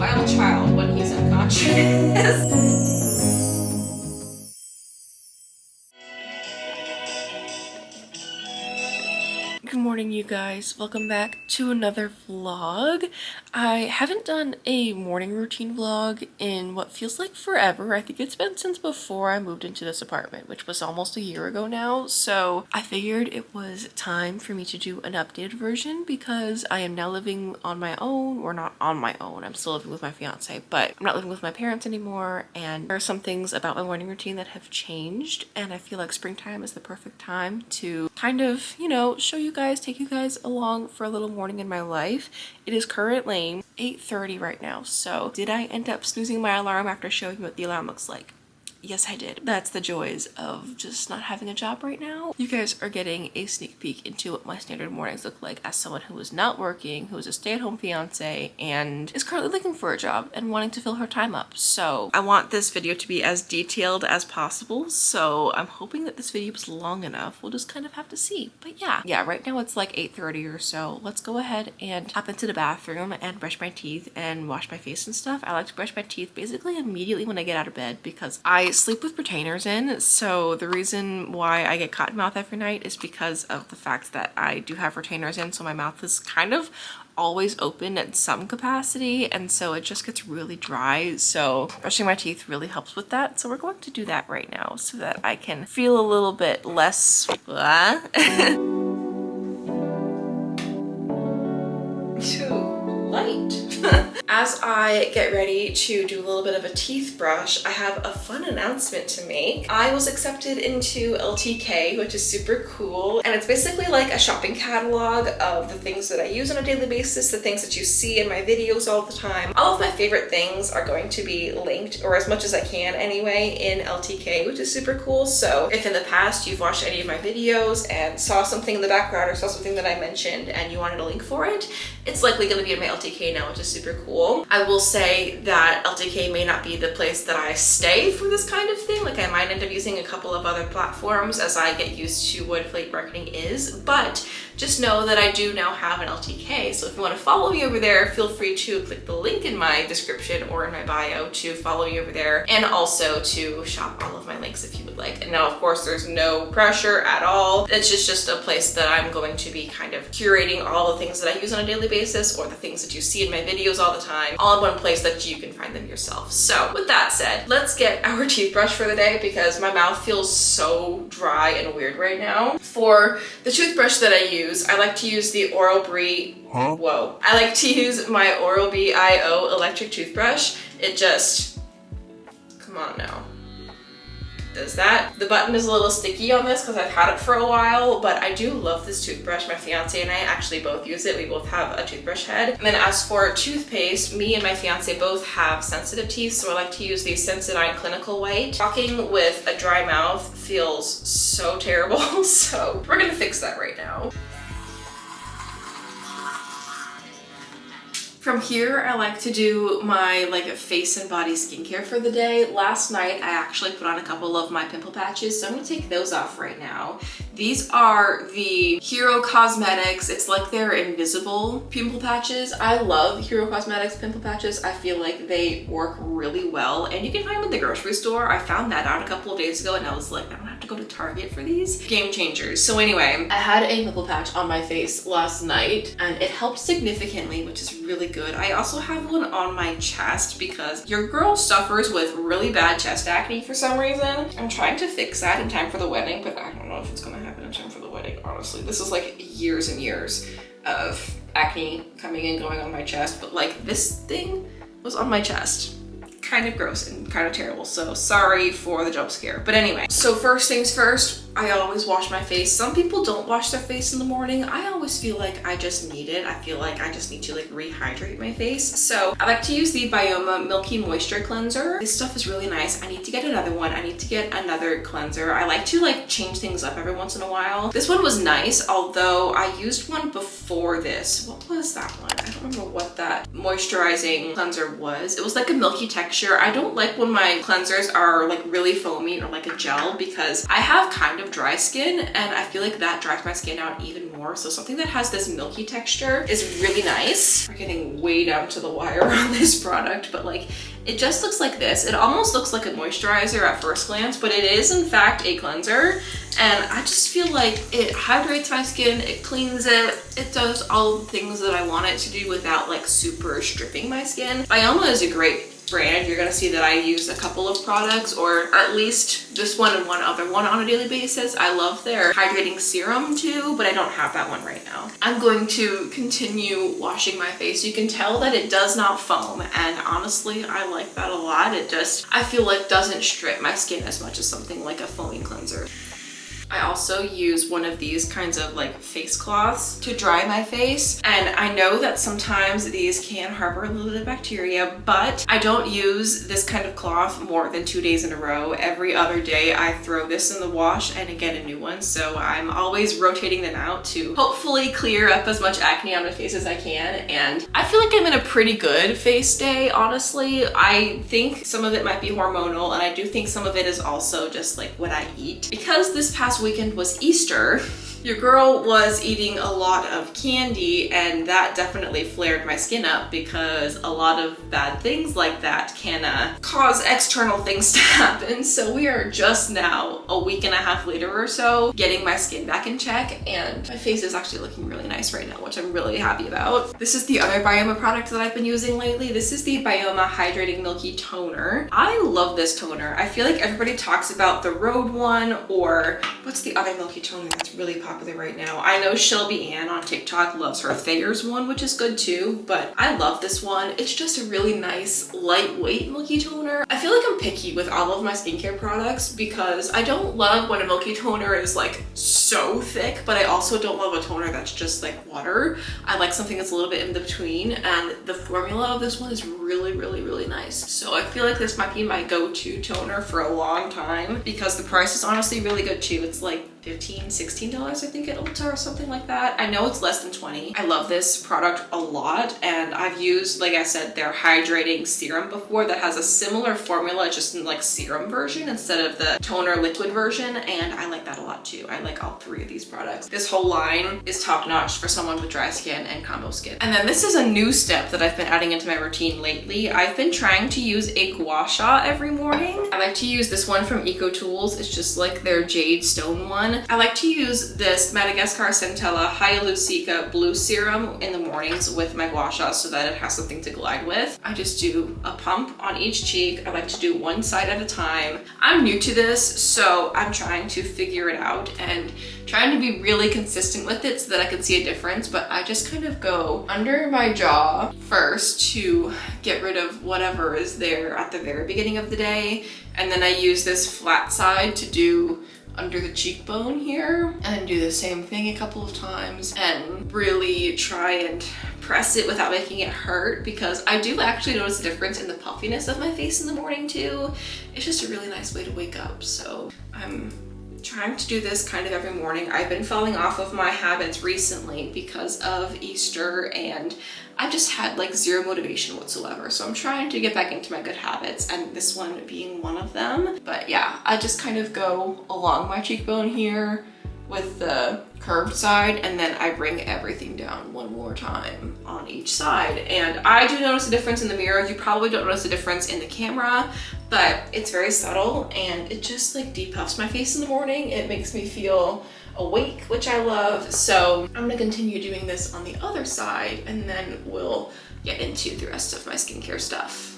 wild child when he's unconscious. Good morning, you guys. Welcome back to another vlog. I haven't done a morning routine vlog in what feels like forever. I think it's been since before I moved into this apartment, which was almost a year ago now. So I figured it was time for me to do an updated version because I am now living on my own. Or not on my own, I'm still living with my fiance, but I'm not living with my parents anymore. And there are some things about my morning routine that have changed. And I feel like springtime is the perfect time to kind of, you know, show you guys, take you guys along for a little morning in my life. It is currently 8:30 right now. So did I end up snoozing my alarm after showing you what the alarm looks like? Yes, I did. That's the joys of just not having a job right now. You guys are getting a sneak peek into what my standard mornings look like as someone who is not working, who is a stay-at-home fiance, and is currently looking for a job and wanting to fill her time up. So I want this video to be as detailed as possible. So I'm hoping that this video is long enough. We'll just kind of have to see. But yeah, right now it's like 8:30 or so. Let's go ahead and hop into the bathroom and brush my teeth and wash my face and stuff. I like to brush my teeth basically immediately when I get out of bed because I sleep with retainers in, so the reason why I get cotton mouth every night is because of the fact that I do have retainers in, so my mouth is kind of always open at some capacity, and so it just gets really dry. So brushing my teeth really helps with that. So we're going to do that right now so that I can feel a little bit less too light. As I get ready to do a little bit of a teeth brush, I have a fun announcement to make. I was accepted into LTK, which is super cool. And it's basically like a shopping catalog of the things that I use on a daily basis, the things that you see in my videos all the time. All of my favorite things are going to be linked, or as much as I can anyway, in LTK, which is super cool. So if in the past you've watched any of my videos and saw something in the background or saw something that I mentioned and you wanted a link for it, it's likely going to be in my LTK now, which is super cool. I will say that LTK may not be the place that I stay for this kind of thing. Like I might end up using a couple of other platforms as I get used to what affiliate marketing is, but just know that I do now have an LTK. So if you want to follow me over there, feel free to click the link in my description or in my bio to follow me over there, and also to shop all of my links if you would like. And now, of course, there's no pressure at all. It's just a place that I'm going to be kind of curating all the things that I use on a daily basis, or the things that you see in my videos all the time, all in one place that you can find them yourself. So with that said, let's get our teeth brush for the day because my mouth feels so dry and weird right now. For the toothbrush that I use, I like to use the Oral-B. Whoa. I like to use my Oral-B IO electric toothbrush. It just, come on now, does that. The button is a little sticky on this because I've had it for a while, but I do love this toothbrush. My fiance and I actually both use it. We both have a toothbrush head. And then as for toothpaste, me and my fiance both have sensitive teeth, so I like to use the Sensodyne Clinical White. Talking with a dry mouth feels so terrible, so we're gonna fix that right now. From here, I like to do my face and body skincare for the day. Last night, I actually put on a couple of my pimple patches, so I'm gonna take those off right now. These are the Hero Cosmetics. It's like they're invisible pimple patches. I love Hero Cosmetics pimple patches. I feel like they work really well, and you can find them in the grocery store. I found that out a couple of days ago, and I was like, I don't have to go to Target for these. Game changers. So anyway, I had a pimple patch on my face last night, and it helped significantly, which is really good. I also have one on my chest because your girl suffers with really bad chest acne for some reason. I'm trying to fix that in time for the wedding, but I don't know if it's gonna happen in time for the wedding, honestly. This is like years and years of acne coming and going on my chest, but like this thing was on my chest. Kind of gross and kind of terrible, so sorry for the jump scare. But anyway, so first things first, I always wash my face. Some people don't wash their face in the morning. I always feel like I just need it. I feel like I just need to rehydrate my face. So I like to use the Bioma Milky Moisture Cleanser. This stuff is really nice. I need to get another one. I need to get another cleanser. I like to change things up every once in a while. This one was nice, although I used one before this. What was that one? I don't remember what that moisturizing cleanser was. It was like a milky texture. I don't like when my cleansers are really foamy or like a gel because I have kind of of dry skin, and I feel like that dries my skin out even more. So something that has this milky texture is really nice. We're getting way down to the wire on this product, but like, it just looks like this. It almost looks like a moisturizer at first glance, but it is in fact a cleanser. And I just feel like it hydrates my skin, it cleans it, it does all the things that I want it to do without like super stripping my skin. Ioma is a great brand. You're gonna see that I use a couple of products, or at least this one and one other one on a daily basis. I love their hydrating serum too, but I don't have that one right now. I'm going to continue washing my face. You can tell that it does not foam, and honestly, I like that a lot. It just, I feel like, doesn't strip my skin as much as something like a foaming cleanser. I also use one of these kinds of like face cloths to dry my face. And I know that sometimes these can harbor a little bit of bacteria, but I don't use this kind of cloth more than 2 days in a row. Every other day I throw this in the wash and get a new one. So I'm always rotating them out to hopefully clear up as much acne on my face as I can. And I feel like I'm in a pretty good face day, honestly. I think some of it might be hormonal, and I do think some of it is also just like what I eat. Because this past weekend was Easter, your girl was eating a lot of candy, and that definitely flared my skin up because a lot of bad things like that can cause external things to happen. So we are just now, a week and a half later or so, getting my skin back in check, and my face is actually looking really nice right now, which I'm really happy about. This is the other Bioma product that I've been using lately. This is the Bioma Hydrating Milky Toner. I love this toner. I feel like everybody talks about the Rhode one, or what's the other milky toner that's really popular right now? I know Shelby Ann on TikTok loves her Thayer's one, which is good too, but I love this one. It's just a really nice, lightweight milky toner. I feel like I'm picky with all of my skincare products because I don't love when a milky toner is like so thick, but I also don't love a toner that's just like water. I like something that's a little bit in between, and the formula of this one is really, really, really nice. So I feel like this might be my go-to toner for a long time because the price is honestly really good too. It's like $15, $16 I think at Ulta or something like that. I know it's less than 20. I love this product a lot, and I've used, like I said, their hydrating serum before that has a similar formula, just in like serum version instead of the toner liquid version, and I like that a lot too. I like all three of these products. This whole line is top notch for someone with dry skin and combo skin. And then this is a new step that I've been adding into my routine lately. I've been trying to use a gua sha every morning. I like to use this one from Eco Tools. It's just like their jade stone one. I like to use this Madagascar Centella Hyaluronic Blue Serum in the mornings with my gua sha so that it has something to glide with. I just do a pump on each cheek. I like to do one side at a time. I'm new to this, so I'm trying to figure it out and trying to be really consistent with it so that I can see a difference, but I just kind of go under my jaw first to get rid of whatever is there at the very beginning of the day, and then I use this flat side to do under the cheekbone here, and then do the same thing a couple of times and really try and press it without making it hurt, because I do actually notice a difference in the puffiness of my face in the morning too. It's just a really nice way to wake up. So I'm trying to do this kind of every morning. I've been falling off of my habits recently because of Easter, and I just had like zero motivation whatsoever. So I'm trying to get back into my good habits, and this one being one of them. But yeah, I just kind of go along my cheekbone here with the curved side, and then I bring everything down one more time on each side. And I do notice a difference in the mirror. You probably don't notice a difference in the camera, but it's very subtle, and it just like depuffs my face in the morning. It makes me feel awake, which I love. So I'm gonna continue doing this on the other side, and then we'll get into the rest of my skincare stuff.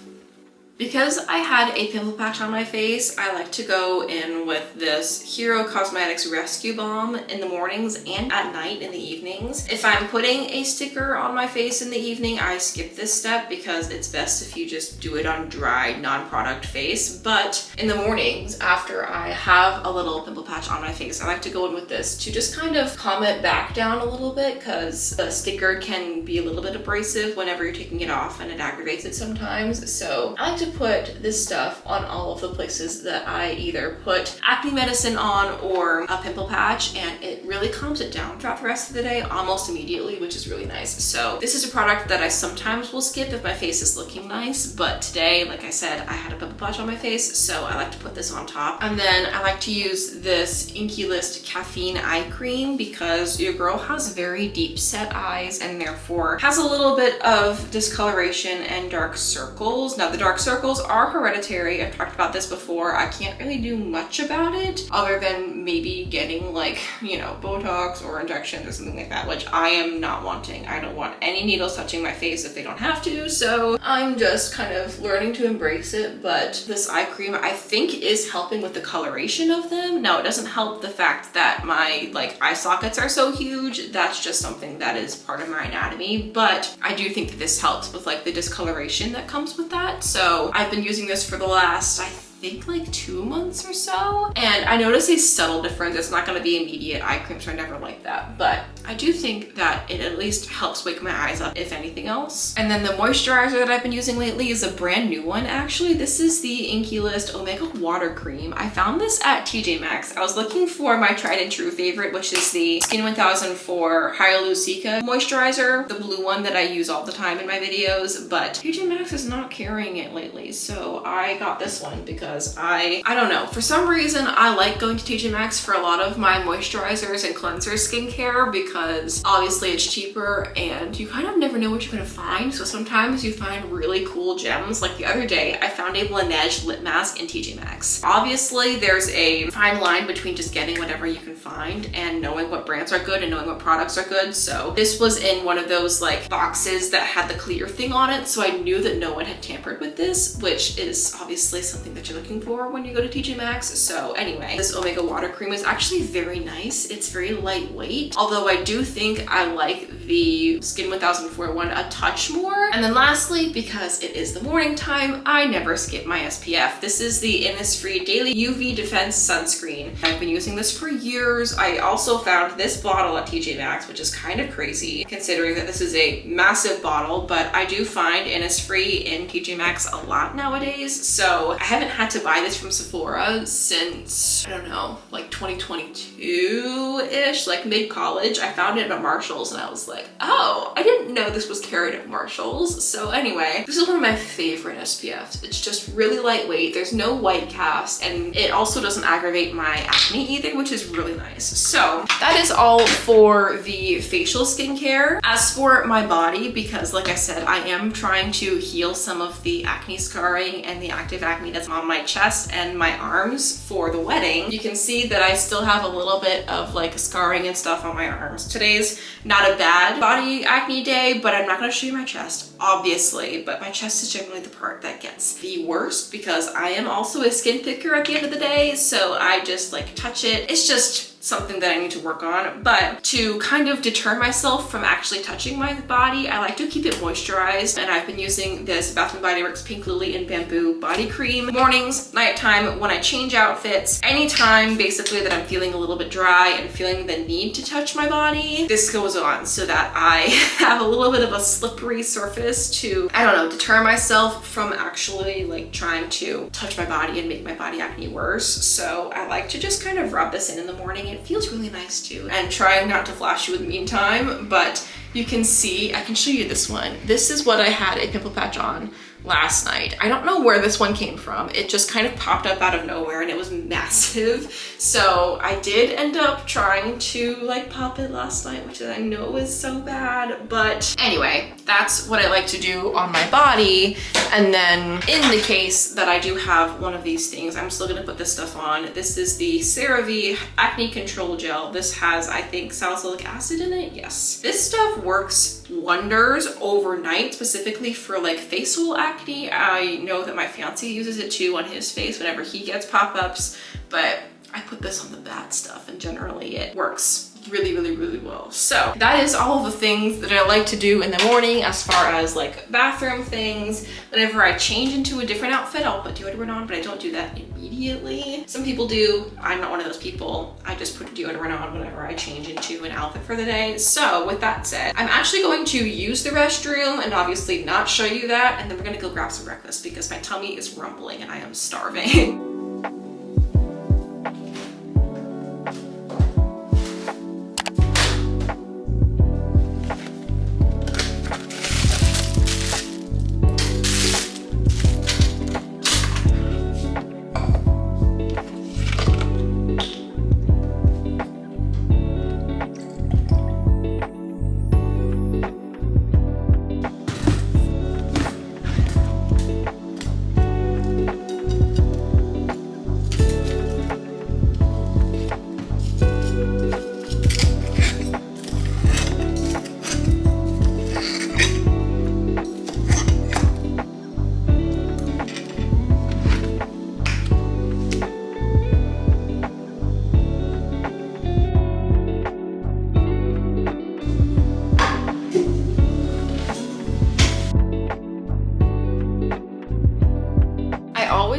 Because I had a pimple patch on my face, I like to go in with this Hero Cosmetics Rescue Balm in the mornings and at night in the evenings. If I'm putting a sticker on my face in the evening, I skip this step because it's best if you just do it on dry, non-product face. But in the mornings, after I have a little pimple patch on my face, I like to go in with this to just kind of calm it back down a little bit, because the sticker can be a little bit abrasive whenever you're taking it off, and it aggravates it sometimes. So I like to to put this stuff on all of the places that I either put acne medicine on or a pimple patch, and it really calms it down throughout the rest of the day almost immediately, which is really nice. So this is a product that I sometimes will skip if my face is looking nice, but today, like I said, I had a pimple patch on my face, so I like to put this on top. And then I like to use this Inky List Caffeine Eye Cream because your girl has very deep set eyes and therefore has a little bit of discoloration and dark circles. Now the dark circles are hereditary. I've talked about this before. I can't really do much about it other than maybe getting like, you know, Botox or injections or something like that, which I am not wanting. I don't want any needles touching my face if they don't have to, so I'm just kind of learning to embrace it. But this eye cream I think is helping with the coloration of them. Now it doesn't help the fact that my like eye sockets are so huge. That's just something that is part of my anatomy, but I do think that this helps with like the discoloration that comes with that. So I've been using this for the last, I think like 2 months or so, and I notice a subtle difference. It's not going to be immediate. Eye creams are never like that, but I do think that it at least helps wake my eyes up if anything else. And then the moisturizer that I've been using lately is a brand new one actually. This is the Inky List Omega Water Cream. I found this at TJ Maxx. I was looking for my tried and true favorite, which is the Skin 1004 Hyaluronic moisturizer, the blue one that I use all the time in my videos, but TJ Maxx is not carrying it lately, so I got this one because I don't know, for some reason I like going to TJ Maxx for a lot of my moisturizers and cleansers skincare because obviously it's cheaper and you kind of never know what you're gonna find. So sometimes you find really cool gems. Like the other day I found a Laneige lip mask in TJ Maxx. Obviously there's a fine line between just getting whatever you can find and knowing what brands are good and knowing what products are good. So this was in one of those like boxes that had the clear thing on it, so I knew that no one had tampered with this, which is obviously something that you're looking for when you go to TJ Maxx. So anyway, this Omega Water Cream is actually very nice. It's very lightweight, although I do think I like the Skin 1004 one a touch more. And then lastly, because it is the morning time, I never skip my SPF. This is the Innisfree Daily UV Defense Sunscreen. I've been using this for years. I also found this bottle at TJ Maxx, which is kind of crazy considering that this is a massive bottle, but I do find Innisfree in TJ Maxx a lot nowadays. So I haven't had to buy this from Sephora since, I don't know, like 2022-ish, like mid-college. I found it at Marshall's and I was like, oh, I didn't know this was carried at Marshall's. So anyway, this is one of my favorite SPFs. It's just really lightweight. There's no white cast and it also doesn't aggravate my acne either, which is really nice. So that is all for the facial skincare. As for my body, because like I said, I am trying to heal some of the acne scarring and the active acne that's on my chest and my arms for the wedding. You can see that I still have a little bit of like scarring and stuff on my arms. Today's not a bad body acne day, but I'm not gonna show you my chest, obviously, but my chest is generally the part that gets the worst because I am also a skin picker at the end of the day, so I just like touch it. It's just something that I need to work on. But to kind of deter myself from actually touching my body, I like to keep it moisturized, and I've been using this Bath & Body Works Pink Lily and Bamboo body cream mornings, nighttime, when I change outfits, anytime basically that I'm feeling a little bit dry and feeling the need to touch my body. This goes on so that I have a little bit of a slippery surface to, I don't know, deter myself from actually like trying to touch my body and make my body acne worse. So I like to just kind of rub this in the morning. It feels really nice too. And trying not to flash you in the meantime, but you can see, I can show you this one. This is what I had a pimple patch on last night. I don't know where this one came from. It just kind of popped up out of nowhere and it was massive. So I did end up trying to like pop it last night, which I know is so bad. But anyway, that's what I like to do on my body. And then in the case that I do have one of these things, I'm still gonna put this stuff on. This is the CeraVe Acne Control Gel. This has, I think, salicylic acid in it. Yes. This stuff works wonders overnight, specifically for like facial acne. I know that my fiance uses it too on his face whenever he gets pop-ups, but I put this on the bad stuff and generally it works really well. So that is all the things that I like to do in the morning as far as like bathroom things. Whenever I change into a different outfit, I'll put deodorant on, but I don't do that immediately. Some people do. I'm not one of those people. I just put deodorant on whenever I change into an outfit for the day. So with that said, I'm actually going to use the restroom and obviously not show you that, and then we're gonna go grab some breakfast because my tummy is rumbling and I am starving.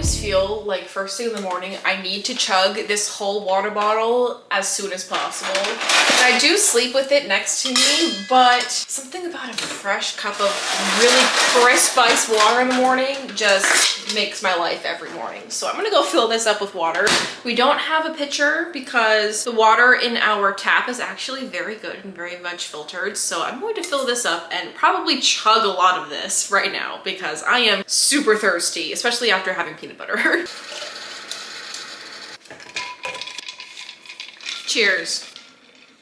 Feel like first thing in the morning I need to chug this whole water bottle as soon as possible, and I do sleep with it next to me, but something about a fresh cup of really crisp ice water in the morning just makes my life every morning. So I'm gonna go fill this up with water. We don't have a pitcher because the water in our tap is actually very good and very much filtered, so I'm going to fill this up and probably chug a lot of this right now because I am super thirsty, especially after having peanut butter. Cheers.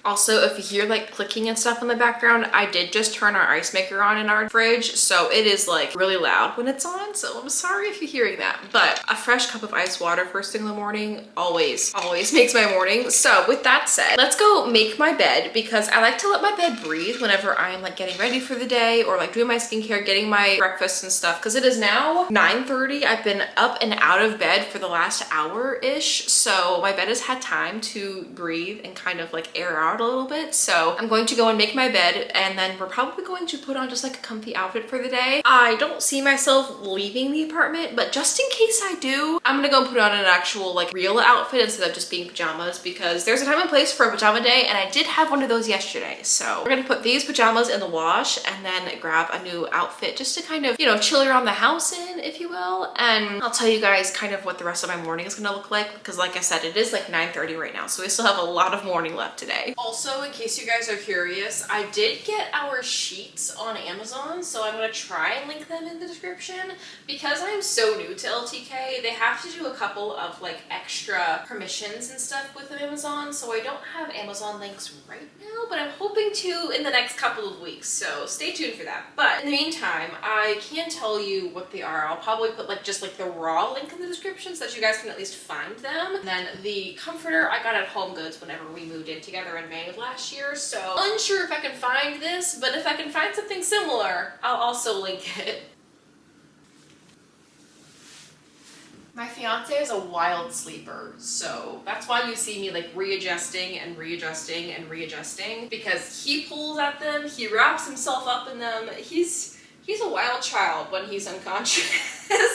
Also, if you hear like clicking and stuff in the background, I did just turn our ice maker on in our fridge, so it is like really loud when it's on, so I'm sorry if you're hearing that. But a fresh cup of ice water first thing in the morning always makes my morning. So with that said, let's go make my bed because I like to let my bed breathe whenever I'm like getting ready for the day or like doing my skincare, getting my breakfast and stuff, because it is now 9:30. I've been up and out of bed for the last hour-ish, so my bed has had time to breathe and kind of like air out a little bit. So I'm going to go and make my bed, and then we're probably going to put on just like a comfy outfit for the day. I don't see myself leaving the apartment, but just in case I do, I'm gonna go and put on an actual like real outfit instead of just being pajamas, because there's a time and place for a pajama day, and I did have one of those yesterday. So we're gonna put these pajamas in the wash and then grab a new outfit just to kind of, you know, chill around the house in, if you will. And I'll tell you guys kind of what the rest of my morning is gonna look like, because like I said, it is like 9:30 right now, so we still have a lot of morning left today. Also, in case you guys are curious, I did get our sheets on Amazon, so I'm gonna try and link them in the description. Because I'm so new to LTK, they have to do a couple of like extra permissions and stuff with Amazon, so I don't have Amazon links right now, but I'm hoping to in the next couple of weeks, so stay tuned for that. But in the meantime, I can't tell you what they are. I'll probably put like just like the raw link in the description so that you guys can at least find them. And then the comforter I got at Home Goods whenever we moved in together in May of last year, so unsure if I can find this, but if I can find something similar, I'll also link it. My fiance is a wild sleeper, so that's why you see me like readjusting and readjusting and readjusting, because he pulls at them, he wraps himself up in them. He's a wild child when he's unconscious.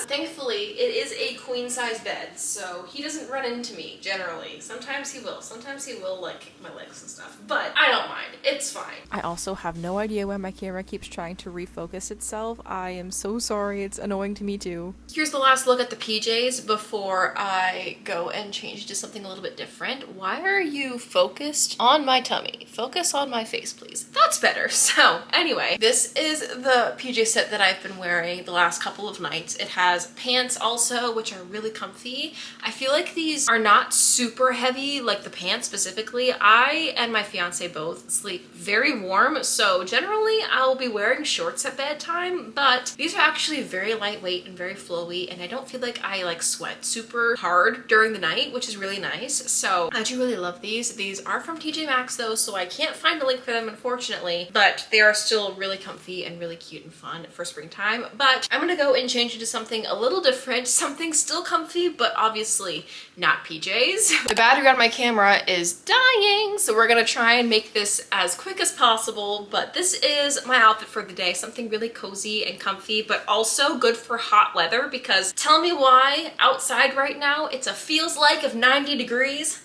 Thankfully, it is a queen size bed, so he doesn't run into me generally. Sometimes he will like my legs and stuff, but I don't mind, it's fine. I also have no idea why my camera keeps trying to refocus itself. I am so sorry, it's annoying to me too. Here's the last look at the PJs before I go and change to something a little bit different. Why are you focused on my tummy? Focus on my face, please. That's better. So anyway, this is the PJ set that I've been wearing the last couple of nights. It has pants also, which are really comfy. I feel like these are not super heavy, like the pants specifically. I and my fiance both sleep very warm, so generally I'll be wearing shorts at bedtime, but these are actually very lightweight and very flowy, and I don't feel like I like sweat super hard during the night, which is really nice. So I do really love these. These are from TJ Maxx though, so I can't find a link for them unfortunately, but they are still really comfy and really cute and fun for springtime. But I'm gonna go and change into something a little different, something still comfy, but obviously not PJs. The battery on my camera is dying, so we're gonna try and make this as quick as possible, but this is my outfit for the day. Something really cozy and comfy, but also good for hot weather, because tell me why outside right now it's a feels like of 90 degrees.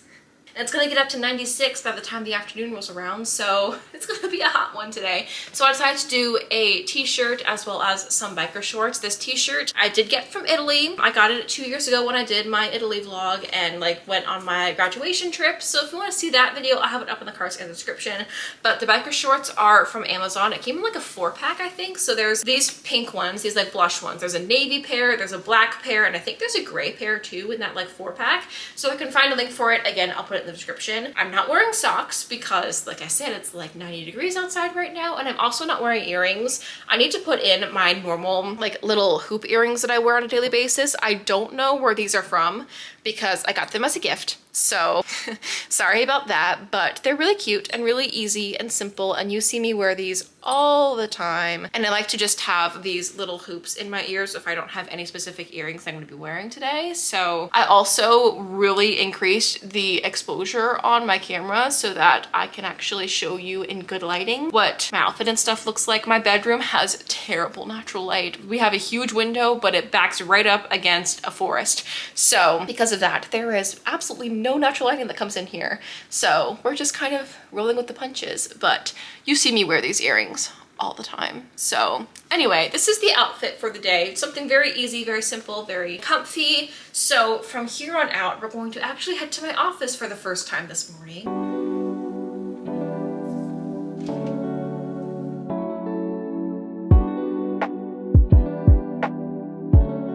And it's gonna get up to 96 by the time the afternoon rolls around, so it's gonna be a hot one today. So I decided to do a t-shirt as well as some biker shorts. This t-shirt I did get from Italy. I got it 2 years ago when I did my Italy vlog and like went on my graduation trip. So if you wanna see that video, I'll have it up in the cards in the description. But the biker shorts are from Amazon. It came in like a 4-pack, I think. So there's these pink ones, these like blush ones. There's a navy pair, there's a black pair, and I think there's a gray pair too in that like 4-pack. So I can find a link for it. Again, I'll put it in the description. I'm not wearing socks because, like I said, it's like 90 degrees outside right now, and I'm also not wearing earrings. I need to put in my normal like little hoop earrings that I wear on a daily basis. I don't know where these are from because I got them as a gift. So sorry about that, but they're really cute and really easy and simple, and you see me wear these all the time. And I like to just have these little hoops in my ears if I don't have any specific earrings I'm going to be wearing today. So I also really increased the exposure on my camera so that I can actually show you in good lighting what my outfit and stuff looks like. My bedroom has terrible natural light. We have a huge window, but it backs right up against a forest. So because of that, there is absolutely no natural lighting that comes in here. So we're just kind of rolling with the punches, but you see me wear these earrings all the time. So anyway, this is the outfit for the day. Something very easy, very simple, very comfy. So from here on out, we're going to actually head to my office for the first time this morning.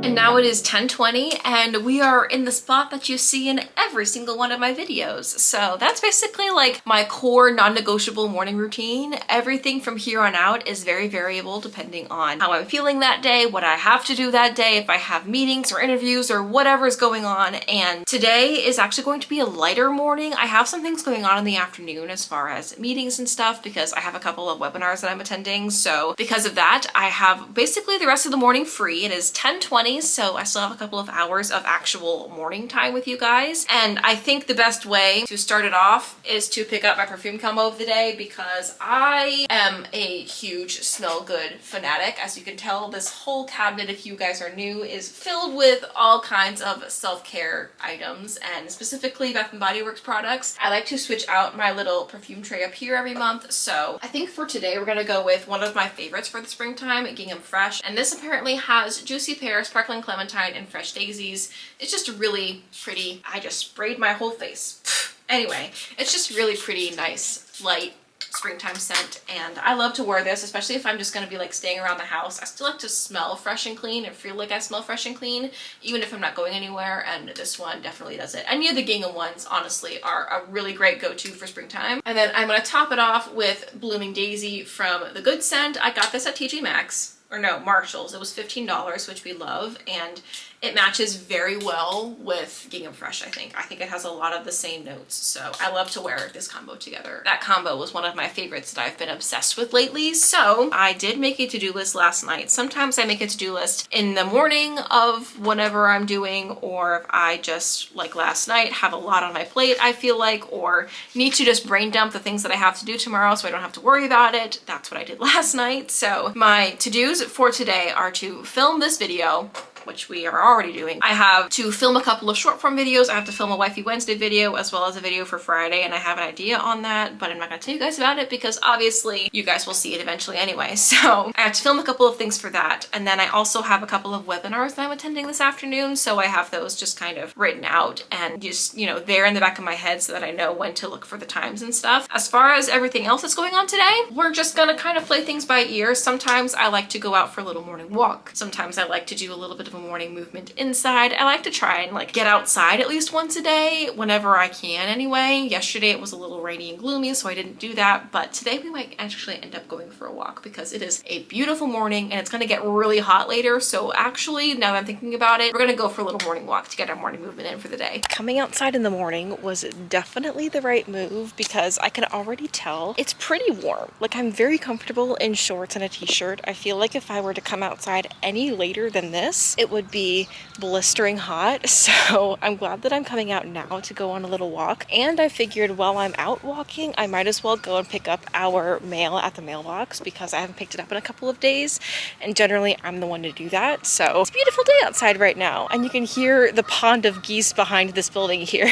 And now it is 10:20 and we are in the spot that you see in every single one of my videos. So that's basically like my core non-negotiable morning routine. Everything from here on out is very variable depending on how I'm feeling that day, what I have to do that day, if I have meetings or interviews or whatever is going on. And today is actually going to be a lighter morning. I have some things going on in the afternoon as far as meetings and stuff because I have a couple of webinars that I'm attending. So because of that, I have basically the rest of the morning free. It is 10:20. So I still have a couple of hours of actual morning time with you guys. And I think the best way to start it off is to pick up my perfume combo of the day because I am a huge smell good fanatic. As you can tell, this whole cabinet, if you guys are new, is filled with all kinds of self-care items and specifically Bath & Body Works products. I like to switch out my little perfume tray up here every month. So I think for today, we're gonna go with one of my favorites for the springtime, Gingham Fresh. And this apparently has Juicy Pear, Sparkling Clementine, and Fresh Daisies. It's just really pretty. I just sprayed my whole face. Anyway, it's just really pretty, nice, light springtime scent, and I love to wear this, especially if I'm just going to be like staying around the house. I still like to smell fresh and clean and feel like I smell fresh and clean, even if I'm not going anywhere, and this one definitely does it. Any of the gingham ones, honestly, are a really great go-to for springtime. And then I'm going to top it off with Blooming Daisy from The Good Scent. I got this at TJ Maxx. Or no, Marshall's. It was $15, which we love, and it matches very well with Gingham Fresh, I think. I think it has a lot of the same notes, so I love to wear this combo together. That combo was one of my favorites that I've been obsessed with lately, so I did make a to-do list last night. Sometimes I make a to-do list in the morning of whatever I'm doing, or if I just, like last night, have a lot on my plate, I feel like, or need to just brain dump the things that I have to do tomorrow so I don't have to worry about it. That's what I did last night. So my to-dos for today are to film this video, which we are already doing. I have to film a couple of short form videos. I have to film a Wifey Wednesday video as well as a video for Friday, and I have an idea on that, but I'm not gonna tell you guys about it because obviously you guys will see it eventually anyway. So I have to film a couple of things for that. And then I also have a couple of webinars that I'm attending this afternoon. So I have those just kind of written out and just, you know, there in the back of my head so that I know when to look for the times and stuff. As far as everything else that's going on today, we're just gonna kind of play things by ear. Sometimes I like to go out for a little morning walk. Sometimes I like to do a little bit of a morning movement inside. I like to try and like get outside at least once a day whenever I can anyway. Yesterday it was a little rainy and gloomy, so I didn't do that, but today we might actually end up going for a walk because it is a beautiful morning and it's going to get really hot later. So actually, now that I'm thinking about it, we're going to go for a little morning walk to get our morning movement in for the day. Coming outside in the morning was definitely the right move because I can already tell it's pretty warm. Like, I'm very comfortable in shorts and a t-shirt. I feel like if I were to come outside any later than this, it would be blistering hot. So I'm glad that I'm coming out now to go on a little walk. And I figured while I'm out walking, I might as well go and pick up our mail at the mailbox because I haven't picked it up in a couple of days. And generally I'm the one to do that. So it's a beautiful day outside right now. And you can hear the pond of geese behind this building here.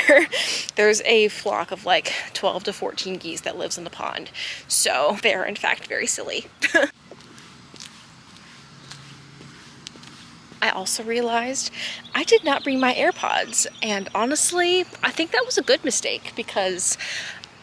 There's a flock of like 12 to 14 geese that lives in the pond. So they're in fact very silly. I also realized I did not bring my AirPods, and honestly, I think that was a good mistake because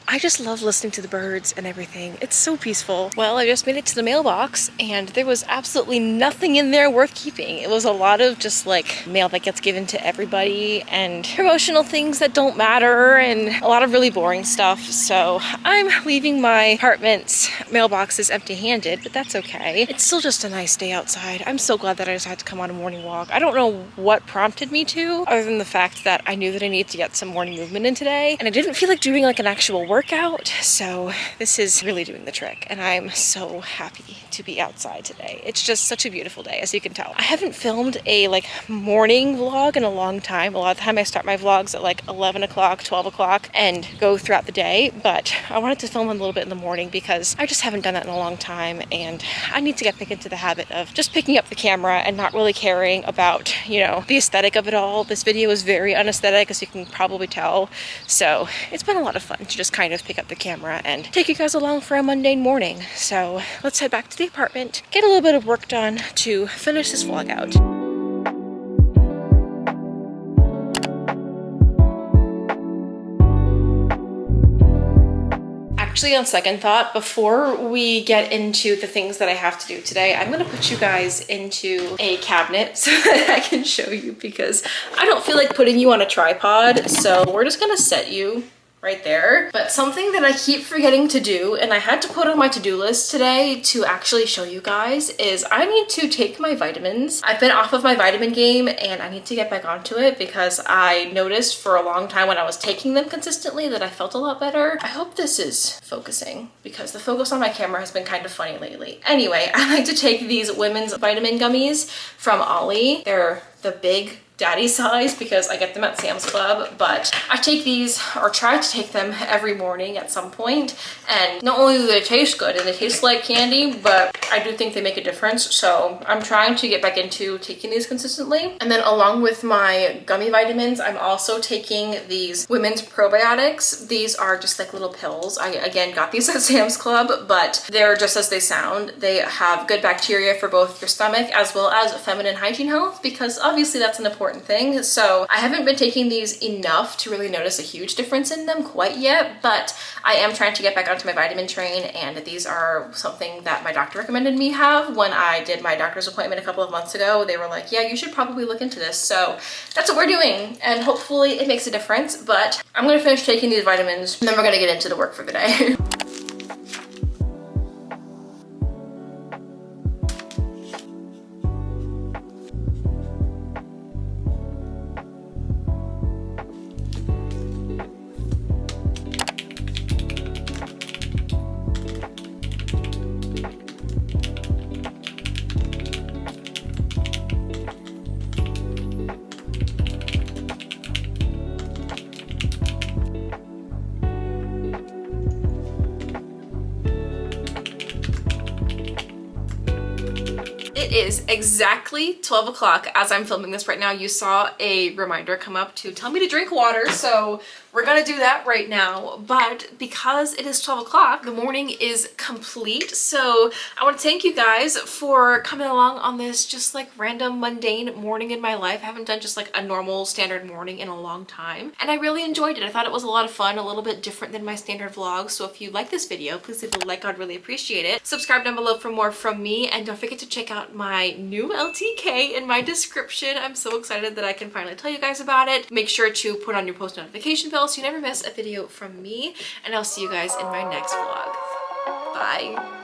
I just love listening to the birds and everything. It's so peaceful. Well, I just made it to the mailbox and there was absolutely nothing in there worth keeping. It was a lot of just like mail that gets given to everybody and promotional things that don't matter and a lot of really boring stuff. So I'm leaving my apartment's mailboxes empty-handed, but that's okay. It's still just a nice day outside. I'm so glad that I decided to come on a morning walk. I don't know what prompted me to, other than the fact that I knew that I needed to get some morning movement in today, and I didn't feel like doing like an actual workout, so this is really doing the trick, and I'm so happy to be outside today. It's just such a beautiful day, as you can tell. I haven't filmed a like morning vlog in a long time. A lot of the time I start my vlogs at like 11 o'clock, 12 o'clock and go throughout the day, but I wanted to film a little bit in the morning because I just haven't done that in a long time, and I need to get back into the habit of just picking up the camera and not really caring about, you know, the aesthetic of it all. This video is very unaesthetic, as you can probably tell, so it's been a lot of fun to just kind of pick up the camera and take you guys along for a mundane morning. So let's head back to the apartment, get a little bit of work done to finish this vlog out. Actually, on second thought, before we get into the things that I have to do today, I'm gonna put you guys into a cabinet so that I can show you, because I don't feel like putting you on a tripod. So we're just gonna set you right there. But something that I keep forgetting to do, and I had to put on my to-do list today to actually show you guys, is I need to take my vitamins. I've been off of my vitamin game and I need to get back onto it because I noticed for a long time when I was taking them consistently that I felt a lot better. I hope this is focusing because the focus on my camera has been kind of funny lately. Anyway, I like to take these women's vitamin gummies from Ollie. They're the big daddy size because I get them at Sam's Club, but I take these, or try to take them, every morning at some point. And not only do they taste good and they taste like candy, but I do think they make a difference. So I'm trying to get back into taking these consistently. And then along with my gummy vitamins, I'm also taking these women's probiotics. These are just like little pills. I again got these at Sam's Club, but they're just as they sound. They have good bacteria for both your stomach as well as feminine hygiene health, because obviously that's an important thing. So I haven't been taking these enough to really notice a huge difference in them quite yet, but I am trying to get back onto my vitamin train, and these are something that my doctor recommended me have when I did my doctor's appointment a couple of months ago. They were like, yeah, you should probably look into this. So that's what we're doing, and hopefully it makes a difference. But I'm gonna finish taking these vitamins and then we're gonna get into the work for the day. It is exactly 12 o'clock as I'm filming this right now. You saw a reminder come up to tell me to drink water, so we're gonna do that right now. But because it is 12 o'clock, the morning is complete. So I want to thank you guys for coming along on this just like random mundane morning in my life. I haven't done just like a normal standard morning in a long time, and I really enjoyed it. I thought it was a lot of fun, a little bit different than my standard vlogs. So if you like this video, please leave a like. I'd really appreciate it. Subscribe down below for more from me, and don't forget to check out my new LTK in my description. I'm so excited that I can finally tell you guys about it. Make sure to put on your post notification bell so you never miss a video from me, and I'll see you guys in my next vlog. Bye.